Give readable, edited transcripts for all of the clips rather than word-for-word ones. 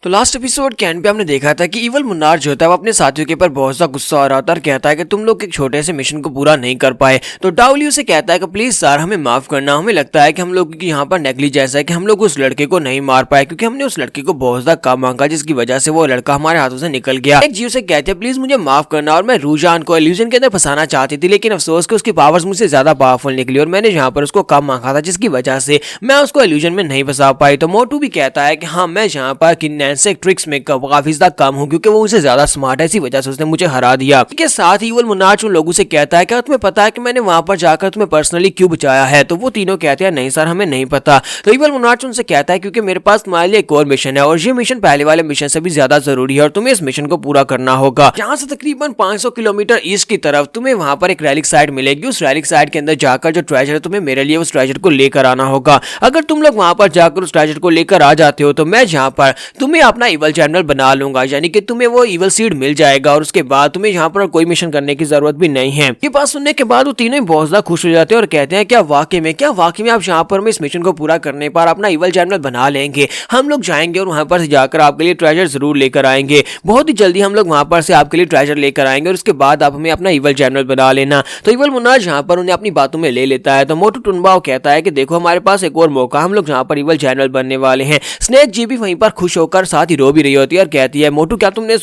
तो last episode के and पे हमने देखा था कि इवल मुन्नार जो था वो अपने साथियों के ऊपर बहुत सा गुस्सा आ रहा था और कहता है कि तुम लोग एक छोटे से मिशन को पूरा नहीं कर पाए। तो डाउली उसे कहता है कि प्लीज सर हमें माफ करना, हमें लगता है कि हम लोग यहाँ पर नेग्लिजेंस है कि हम लोग उस लड़के को नहीं मार पाए क्योंकि हमने उस लड़के को बहुत ज्यादा कम मांगा जिसकी वजह से वो लड़का हमारे हाथों से निकल गया। एक जीव से कहते हैं प्लीज मुझे माफ करना और मैं रूजान को इल्यूजन के अंदर फंसाना चाहती थी, लेकिन अफसोस कि उसकी पावर्स मुझसे ज्यादा पावरफुल निकली और मैंने यहाँ पर उसको कम मांगा था जिसकी वजह से मैं उसको इल्यूजन में नहीं फंसा पाई। तो मोटू भी कहता है कि हाँ मैं यहाँ पर किन्नेंसे ट्रिक्स में काफी ज्यादा कम हूँ क्योंकि वो मुझसे ज्यादा स्मार्ट है, इसी वजह से उसने मुझे हरा दिया। इसके साथ ही इवल मुन्नार उन लोगों से कहता है क्या तुम्हें पता है कि मैंने वहां पर जाकर तुम्हें पर्सनली क्यों बचाया है? तो वो तीनों कहते हैं नहीं सर हमें नहीं पता। तो इवल मुन्नार उनसे कहता है क्योंकि मेरे पास तुम्हारे लिए एक और मिशन है और ये मिशन पहले वाले मिशन से भी ज्यादा जरूरी है और तुम्हें इस मिशन को पूरा करना होगा। यहाँ से तकरीबन 500 किलोमीटर ईस्ट की तरफ तुम्हें वहां पर एक रैलिक साइट मिलेगी। उस रैलिक साइट के अंदर जाकर जो ट्रेजर है तुम्हें मेरे लिए उस ट्रेजर को लेकर आना होगा। अगर तुम लोग वहां पर जाकर उस ट्रेजर को लेकर आ जाते हो तो मैं यहाँ पर तुम्हें अपना इवल जनरल बना लूंगा, यानी कि तुम्हें वो इवल सीड मिल जाएगा और उसके बाद तुम्हें यहाँ पर कोई मिशन करने की जरूरत भी नहीं है। ये बात सुनने के बाद वो तीनों बहुत ज्यादा खुश हो जाते हैं और कहते हैं क्या वाकई में आप यहाँ पर इस मिशन को पूरा करने पर अपना इवल जनरल बना लेंगे? हम लोग जाएंगे और वहां पर जाकर आपके लिए ट्रेजर जरूर लेकर आएंगे। बहुत ही जल्दी हम लोग वहां पर से आपके लिए ट्रेजर लेकर आएंगे और उसके बाद आप हमें अपना इवल जनरल बना लेना। तो इवल मुन्नार यहाँ पर उन्हें अपनी बातों में ले लेता है। तो मोटू टुनबाओ कहता है कि देखो हमारे पास एक और मौका, हम लोग यहाँ पर इवल जनरल बनने वाले हैं। स्नेक जी भी वहीं पर खुश होकर साथ ही रो भी रही होती है और कहती है मोटू क्या तुमने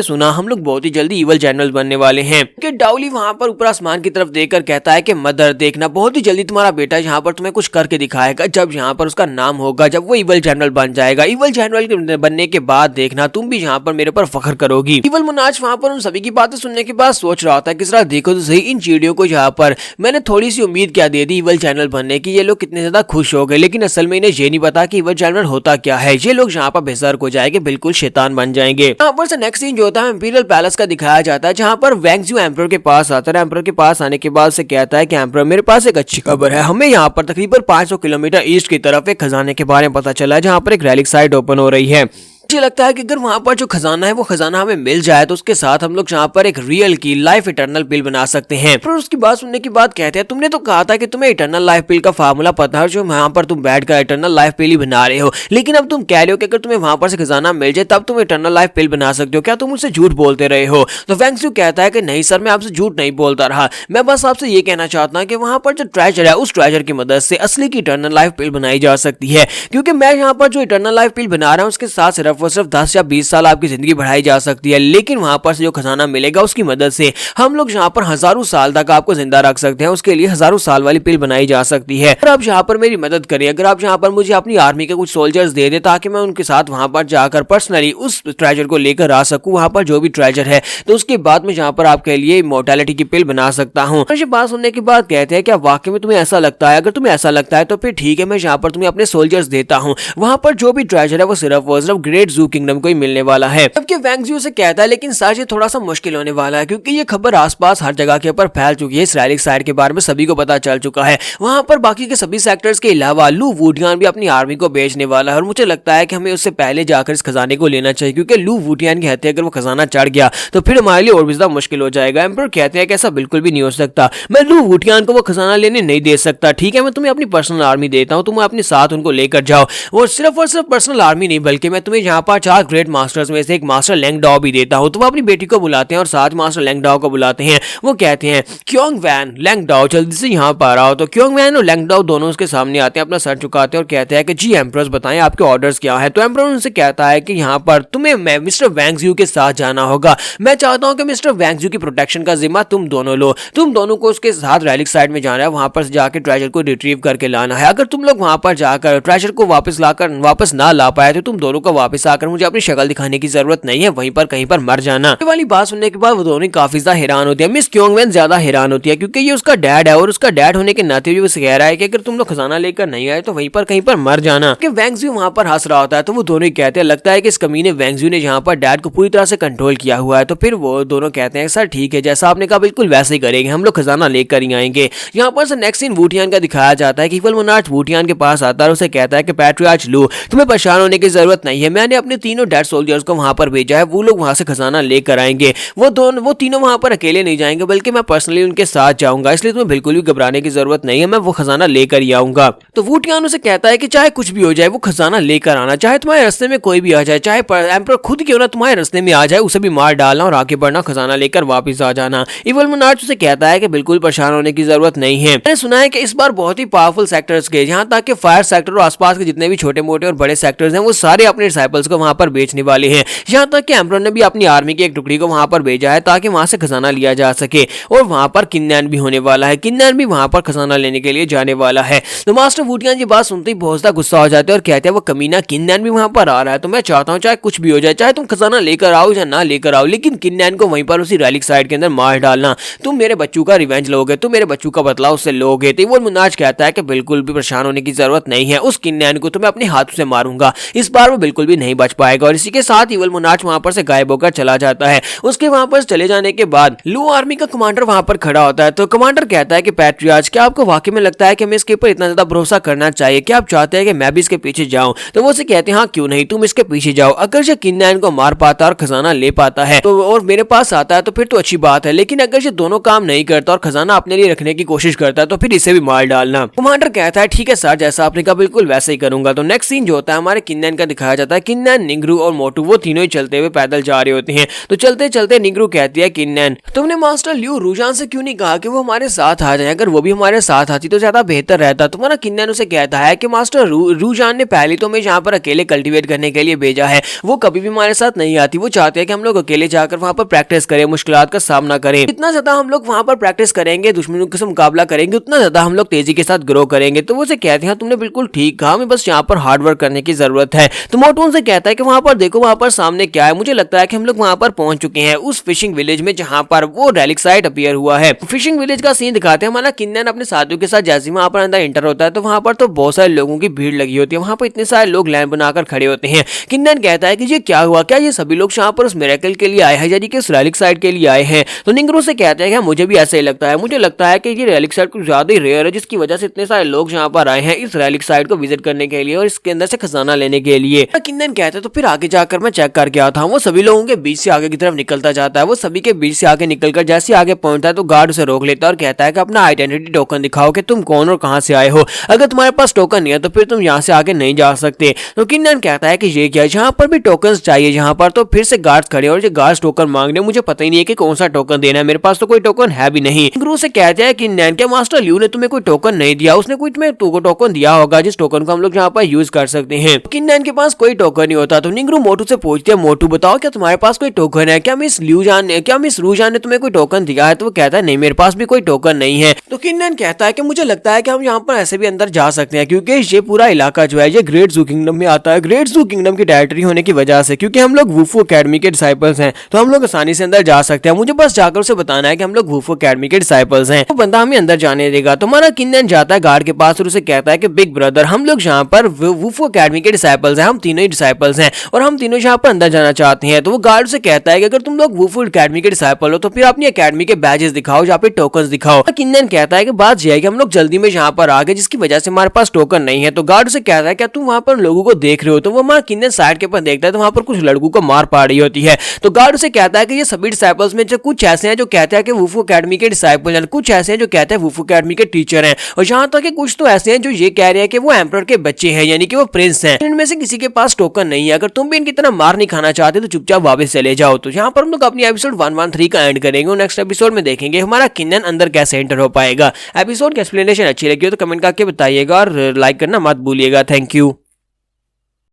सुना हम लोग बहुत ही जल्दी इवल जनरल बनने वाले हैं। कि डाउली वहां पर ऊपर आसमान की तरफ देखकर कहता है कि मदर देखना बहुत ही जल्दी तुम्हारा बेटा यहाँ पर तुम्हें कुछ करके दिखाएगा। जब यहाँ पर उसका नाम होगा, जब वो इवल जनरल बन जाएगा, इवल जनरल बनने के बाद देखना तुम भी यहाँ पर मेरे पर फख्र करोगी। इवल मुन्नार वहां पर उन सभी की बातें सुनने के बाद सोच रहा था किस तरह देखो तो सही इन चीड़ियों को यहाँ पर मैंने थोड़ी सी उम्मीद क्या दे दी इवल जनरल बनने की, ये लोग कितने ज्यादा खुश हो गए, लेकिन असल में इन्हें ये नहीं पता कि इवल जनरल होता क्या है। ये लोग यहाँ पर बेसर्क हो जाएंगे, बिल्कुल शैतान बन जाएंगे। यहाँ पर से नेक्स्ट सीन जो होता है इंपीरियल पैलेस का दिखाया जाता है जहाँ पर वैंगज्यू एम्परर के पास आता है। एम्परर के पास आने के बाद से कहता है कि एम्परर मेरे पास एक अच्छी खबर है, हमें यहाँ पर तकरीबन 500 किलोमीटर ईस्ट की तरफ एक खजाने के बारे में पता चला है जहाँ पर एक रैलिक साइट ओपन हो रही है। मुझे लगता है कि अगर वहां पर जो खजाना है वो खजाना हमें मिल जाए तो उसके साथ हम लोग यहाँ पर एक रियल की लाइफ इटर्नल पिल बना सकते हैं। फिर उसकी बात सुनने के बाद कहते हैं तुमने तो कहा था कि तुम्हें इटर्नल लाइफ पिल का फार्मूला पता है, जो यहाँ पर तुम बैठकर इटर्नल लाइफ पिल ही बना रहे हो, लेकिन अब तुम कह रहे हो कि अगर तुम्हें वहां पर से खजाना मिल जाए तब तुम इटर्नल लाइफ पिल बना सकते हो, क्या तुम मुझसे झूठ बोलते रहे हो? तो वैंगज्यू कहता है कि नहीं सर मैं आपसे झूठ नहीं बोलता रहा, मैं बस आपसे ये कहना चाहता हूँ कि वहां पर जो ट्रेजर है उस ट्रेजर की मदद से असली की इटर्नल लाइफ पिल बनाई जा सकती है, क्योंकि मैं यहाँ पर जो इटर्नल लाइफ पिल बना रहा हूँ उसके साथ सिर्फ और सिर्फ 10 या 20 साल आपकी जिंदगी बढ़ाई जा सकती है, लेकिन वहां पर से जो खजाना मिलेगा उसकी मदद से हम लोग यहाँ पर हजारों साल तक आपको जिंदा रख सकते हैं। उसके लिए हजारों साल वाली पिल बनाई जा सकती है। अगर आप यहाँ पर मेरी मदद करें, अगर आप यहाँ पर मुझे अपनी आर्मी के कुछ सोल्जर्स दे दे ताकि मैं उनके साथ वहां पर जाकर पर्सनली उस ट्रेजर को लेकर आ सकूं, वहां पर जो भी ट्रेजर है, तो उसके बाद में यहाँ पर आपके लिए इमॉर्टैलिटी की पिल बना सकता हूँ। ये बात सुनने के बाद कहते हैं क्या वाकई में तुम्हें ऐसा लगता है? अगर तुम्हें ऐसा लगता है तो फिर ठीक है, मैं यहाँ पर तुम्हें अपने सोल्जर्स देता हूँ, वहां पर जो भी ट्रेजर है वो सिर्फ ग्रेट जू किंगडम को ही मिलने वाला है। जबकि वैंगज्यू से कहता है लेकिन सर ये थोड़ा सा मुश्किल होने वाला है क्योंकि ये खबर आसपास हर जगह के ऊपर फैल चुकी है, इस रैलिक साइट के बारे में सभी को पता चल चुका है। वहां पर बाकी के सभी सेक्टर्स के अलावा लू वुटियान भी अपनी आर्मी को भेजने वाला है और मुझे लगता है कि हमें उससे पहले जाकर इस खजाने को लेना चाहिए, क्योंकि लू वुटियान के हत्या अगर वो खजाना चढ़ गया तो फिर हमारे लिए और भी ज्यादा मुश्किल हो जाएगा। एम्परर कहते हैं कि ऐसा बिल्कुल भी नहीं हो सकता, मैं लू वुटियान को वो खजाना लेने नहीं दे सकता। ठीक है मैं तुम्हें अपनी पर्सनल आर्मी देता हूँ, तुम अपने साथ उनको लेकर जाओ, और सिर्फ पर्सनल आर्मी नहीं बल्कि मैं तुम्हें यहाँ पर 4 ग्रेट मास्टर्स में से एक मास्टर लैंगडाओ भी देता हूँ। तो वो अपनी बेटी को बुलाते हैं और साथ मास्टर लैंगडाओ को बुलाते हैं। वो कहते हैं क्योंग वैन लैंगडाओ जल्दी से यहाँ पर आओ। तो क्योंग वैन और लैंगडाओ दोनों उसके सामने आते हैं, अपना सर झुकाते हैं और कहते हैं कि जी एम्परर्स बताएं आपके ऑर्डर्स क्या है। तो एम्परर उनसे कहता है कि यहाँ पर तुम्हें मिस्टर वैंगज्यू के साथ जाना होगा, मैं चाहता हूँ कि मिस्टर वैंगज्यू की प्रोटेक्शन का जिम्मा तुम दोनों लो, तुम दोनों को उसके साथ रैलिक साइड में जाना है, वहां पर जाकर ट्रेजर को रिट्रीव करके लाना है। अगर तुम लोग वहां पर जाकर ट्रेजर को वापस ना ला पाए तो तुम दोनों को वापस आकर मुझे अपनी शक्ल दिखाने की जरूरत नहीं है, वहीं पर कहीं पर मर जाना। ये वाली बात सुनने के बाद वो दोनों काफी ज्यादा हैरान होती है। मिस क्योंगवेन ज्यादा हैरान होती है क्योंकि ये उसका डैड है और उसका डैड होने के नाते भी वो कह रहा है कि अगर तुम लोग खजाना लेकर नहीं आए तो वहीं पर कहीं पर मर जाना। कि वैंगज्यू वहां पर हंस रहा होता है तो वो दोनों ही कहते हैं लगता है कि इस कमीने वैंगज्यू ने यहाँ पर डैड को पूरी तरह से कंट्रोल किया हुआ है। तो फिर वो दोनों कहते हैं सर ठीक है, जैसा आपने कहा बिल्कुल वैसे ही करेंगे, हम लोग खजाना लेकर ही आएंगे। यहाँ पर से नेक्स्ट सीन वुटियान का दिखाया जाता है कि इवल मुन्नार वुटियान के पास आता है और उसे कहता है कि पैट्रियार्च लू तुम्हें परेशान होने की जरूरत नहीं है, मैं ने अपने तीनों डेड सोल्जर्स को वहां पर भेजा है, वो लोग वहां से खजाना लेकर आएंगे। वो तीनों वहां पर अकेले नहीं जाएंगे, बल्कि मैं पर्सनली उनके साथ जाऊंगा, इसलिए तुम्हें बिल्कुल भी घबराने की जरूरत नहीं है, मैं वो खजाना लेकर ही आऊंगा। तो वू टियान उसे कहता है कि चाहे कुछ भी हो जाए वो खजाना लेकर आना, चाहे तुम्हारे रास्ते में कोई भी आ जाए, चाहे एम्परर खुद क्यों ना तुम्हारे रास्ते में आ जाए, उसे भी मार डालना और आगे बढ़ना, खजाना लेकर वापस आ जाना। इवल मोनार्च उसे कहता है कि बिल्कुल परेशान होने की जरूरत नहीं है। मैंने सुना है कि इस बार बहुत ही पावरफुल सेक्टर्स के, जहां तक कि फायर सेक्टर और आसपास के जितने भी छोटे मोटे और बड़े सेक्टर्स हैं, वो सारे अपने डिसाइपल्स को वहां पर बेचने वाले हैं। यहां तक कि एम्परर ने भी अपनी आर्मी की एक टुकड़ी को वहां पर भेजा है ताकि वहां से खजाना लिया जा सके। और वहां पर किन्नैन भी होने वाला है, किन्नैन भी वहां पर खजाना लेने के लिए जाने वाला है। तो मास्टर वू टियान ये बात सुनते ही बहुत ज्यादा गुस्सा हो जाते हैं और कहते हैं वो कमीना किन्नैन भी वहां पर आ रहा है, तो मैं चाहता हूं चाहे कुछ भी हो जाए, चाहे तुम खजाना लेकर आओ या ना लेकर आओ, लेकिन किन्नैन को वहीं पर उसी रैलिक साइड के अंदर मार डालना। तुम मेरे बच्चों का रिवेंज लोगे, तुम मेरे बच्चों का बदला उससे लोगे। तो इवल मोनार्च कहता है कि बिल्कुल भी परेशान होने की जरूरत नहीं है, उस किन्नैन को तो मैं अपने हाथों से मारूंगा, इस बार वो बिल्कुल भी नहीं बच पाएगा। और इसी के साथ इवल मोनार्च वहां पर से गायब होकर चला जाता है। उसके वहां पर चले जाने के बाद लो आर्मी का कमांडर वहां पर खड़ा होता है। तो कमांडर कहता है कि पैट्रियार्च, क्या आपको वाकई में लगता है कि हमें इसके ऊपर इतना ज्यादा भरोसा करना चाहिए? क्या आप चाहते हैं कि मैं भी इसके पीछे जाऊं? तो वो उसे कहते हैं हाँ क्यों नहीं, तुम इसके पीछे जाओ। अगर ये किन्नैन को मार पाता और खजाना ले पाता है तो और मेरे पास आता है तो फिर तो अच्छी बात है, लेकिन अगर ये दोनों काम नहीं करता और खजाना अपने लिए रखने की कोशिश करता है तो फिर इसे भी मार डालना। कमांडर कहता है ठीक है सर, जैसा आपने कहा बिल्कुल वैसे ही करूंगा। तो नेक्स्ट सीन जो होता है हमारे किन्नैन का दिखाया जाता है। किन्नैन, निंगरू और मोटू वो तीनों ही चलते हुए पैदल जा रहे होते हैं। तो चलते चलते निंगरू कहती है किन्नैन, तुमने मास्टर लियू रूजान से क्यों नहीं कहा कि वो हमारे साथ आ जाए? अगर वो भी हमारे साथ आती तो ज्यादा बेहतर रहता। तुम्हारा किन्नैन उसे कहता है कि मास्टर रूजान ने पहले तो मैं यहाँ पर अकेले कल्टीवेट करने के लिए भेजा है, वो कभी भी हमारे साथ नहीं आती। वो चाहते हैं कि हम लोग अकेले जाकर वहां पर प्रैक्टिस करें, मुश्किलात का सामना करें। जितना ज्यादा हम लोग वहां पर प्रैक्टिस करेंगे, दुश्मनों से मुकाबला करेंगे, उतना ज्यादा हम लोग तेजी के साथ ग्रो करेंगे। तो वो उसे कहते हैं तुमने बिल्कुल ठीक कहा, हमें बस यहाँ पर हार्ड वर्क करने की जरूरत है। तो मोटू उनसे कहता है कि वहां पर देखो, वहां पर सामने क्या है, मुझे लगता है कि हम लोग वहां पर पहुंच चुके हैं, उस फिशिंग विलेज में जहां पर वो रैलिक साइट अपीयर हुआ है। फिशिंग विलेज का सीन दिखाते हैं। हमारा किन्नैन अपने साथियों के साथ जैसे वहां पर अंदर एंटर होता है तो वहां पर तो बहुत सारे लोगों की भीड़ लगी होती है, वहां पर इतने सारे लोग लाइन बनाकर खड़े होते हैं। किन्नैन कहता है कि ये क्या हुआ, क्या ये सभी लोग यहाँ पर उस मिरेकल के लिए आए हैं, यानी कि उस रैलिक साइट के लिए आए हैं? तो निंगरू से कहते हैं कि मुझे भी ऐसा ही लगता है, मुझे लगता है कि ये रैलिक साइट कुछ ज्यादा ही रेयर है, जिसकी वजह से इतने सारे लोग यहाँ पर आए हैं इस रैलिक साइट को विजिट करने के लिए और इसके अंदर से खजाना लेने के लिए। किन्नैन कहते हैं तो फिर आगे जाकर मैं चेक करके आता हूँ। वो सभी लोगों के बीच से आगे की तरफ निकलता जाता है। वो सभी के बीच से आगे निकलकर जैसे आगे पहुंचता है तो गार्ड उसे रोक लेता है और कहता है कि अपना आइडेंटिटी टोकन दिखाओ कि तुम कौन और कहां से आए हो। अगर तुम्हारे पास टोकन नहीं है तो फिर तुम यहाँ से आगे नहीं जा सकते। तो किन्नैन कहता है कि ये क्या, यहाँ पर भी टोकन चाहिए यहाँ पर? तो फिर से गार्ड्स खड़े और ये गार्ड्स टोकन मांग रहे, मुझे पता ही नहीं है कि कौन सा टोकन देना है, मेरे पास तो कोई टोकन है भी नहीं। गुरु से कहते हैं किन्नैन, क्या मास्टर लियू ने तुम्हें कोई टोकन नहीं दिया? उसने कोई तुम्हें टोकन दिया होगा जिस टोकन को हम लोग यहाँ पर यूज कर सकते हैं। किन्नैन के पास कोई टोकन नहीं होता। तो निंगरू मोटू से पूछते हैं, मोटू बताओ क्या तुम्हारे पास कोई टोकन है? क्या मिस रूजान ने तुम्हें कोई टोकन दिया है? तो वो कहता है नहीं, मेरे पास भी कोई टोकन नहीं है। तो किन्नैन कहता है कि मुझे लगता है कि हम यहाँ पर ऐसे भी अंदर जा सकते हैं, क्योंकि ये पूरा इलाका जो है ये ग्रेट ज़ू किंगडम में आता है। ग्रेट ज़ू किंगडम की टेरिटरी होने की वजह से, क्योंकि हम लोग वुफू एकेडमी के डिसाइपल्स हैं, तो हम लोग आसानी से अंदर जा सकते हैं। मुझे बस जाकर उसे बताना है कि हम लोग वुफू एकेडमी के डिसाइपल्स हैं, तो बंदा हमें अंदर जाने देगा। तो हमारा किन्नैन जाता है गार्ड के पास और उसे कहता है कि बिग ब्रदर, हम लोग यहाँ पर वुफू एकेडमी के डिसाइपल्स हैं, हम तीनों ही डिसाइपल्स हैं और हम तीनों यहाँ पर अंदर जाना चाहते हैं। तो वो गार्ड से कहता है कि अगर तुम लोग वुफू एकेडमी के डिसाइपल हो तो फिर अपनी एकेडमी के बैजेस दिखाओ, यहाँ पे टोकन दिखाओ। किन्नैन कहता है कि बात यह है कि हम लोग जल्दी में यहाँ पर आ गए, जिसकी वजह से हमारे पास टोकन नहीं है। तो गार्ड से कहता है क्या तुम वहाँ पर लोगों को देख रहे हो? तो वो हमारा किन्नैन साइड के ऊपर देखता है तो वहाँ पर कुछ लड़कों को मार पा रही होती है। तो गार्ड से कहता है कि ये सभी डिसाइपल्स में कुछ ऐसे हैं जो कहते हैं कि वुफू एकेडमी के डिसाइपल हैं, कुछ ऐसे हैं जो कहते हैं वुफू एकेडमी के टीचर हैं, और यहाँ तक कि कुछ तो ऐसे हैं जो ये कह रहे हैं कि वो एम्परर के बच्चे हैं, यानी कि वो प्रिंस हैं। इनमें से किसी के पास टोकन नहीं है। अगर तुम भी इनकी तरह मार नहीं खाना चाहते तो चुपचाप वापस चले जाओ। तो यहाँ पर हम लोग अपनी एपिसोड 113 का एंड करेंगे और नेक्स्ट एपिसोड में देखेंगे हमारा किन्नैन अंदर कैसे एंटर हो पाएगा। एपिसोड की एक्सप्लेनेशन अच्छी लगी हो तो कमेंट करके बताइएगा और लाइक करना मत भूलिएगा। Thank you.